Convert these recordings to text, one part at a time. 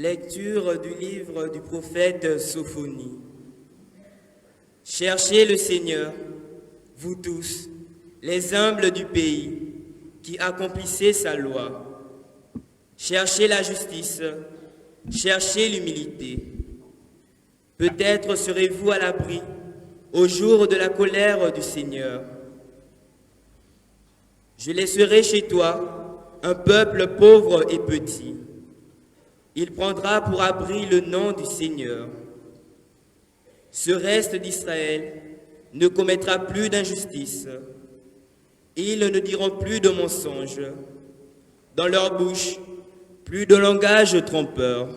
Lecture du livre du prophète Sophonie. Cherchez le Seigneur, vous tous, les humbles du pays, qui accomplissez sa loi. Cherchez la justice, cherchez l'humilité. Peut-être serez-vous à l'abri au jour de la colère du Seigneur. Je laisserai chez toi un peuple pauvre et petit. Il prendra pour abri le nom du Seigneur. Ce reste d'Israël ne commettra plus d'injustice. Ils ne diront plus de mensonges. Dans leur bouche, plus de langage trompeur.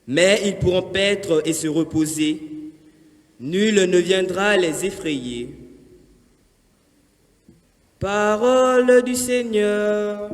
Mais ils pourront paître et se reposer. Nul ne viendra les effrayer. Parole du Seigneur.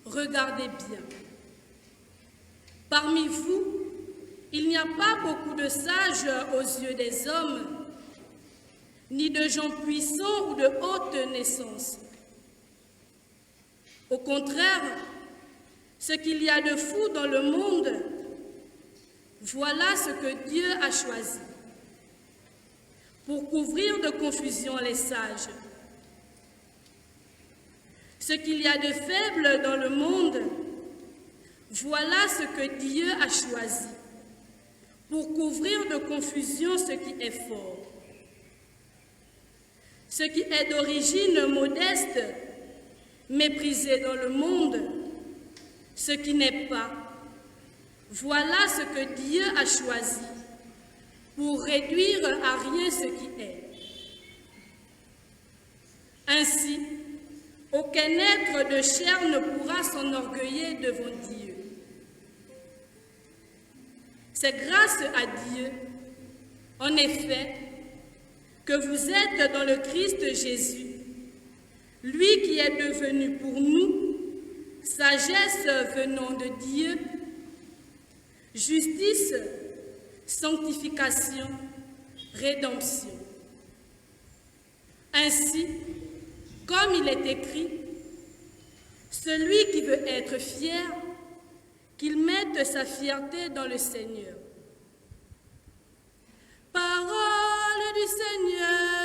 Regardez bien. Parmi vous, il n'y a pas beaucoup de sages aux yeux des hommes, ni de gens puissants ou de haute naissance. Au contraire, ce qu'il y a de fou dans le monde, voilà ce que Dieu a choisi pour couvrir de confusion les sages. Ce qu'il y a de faible dans le monde, voilà ce que Dieu a choisi pour couvrir de confusion ce qui est fort. Ce qui est d'origine modeste, méprisé dans le monde, ce qui n'est pas, voilà ce que Dieu a choisi pour réduire à rien ce qui est. Ainsi, aucun être de chair ne pourra s'enorgueillir devant Dieu. C'est grâce à Dieu, en effet, que vous êtes dans le Christ Jésus, lui qui est devenu pour nous sagesse venant de Dieu, justice, sanctification, rédemption. Ainsi, comme il est écrit, celui qui veut être fier, qu'il mette sa fierté dans le Seigneur. Parole du Seigneur.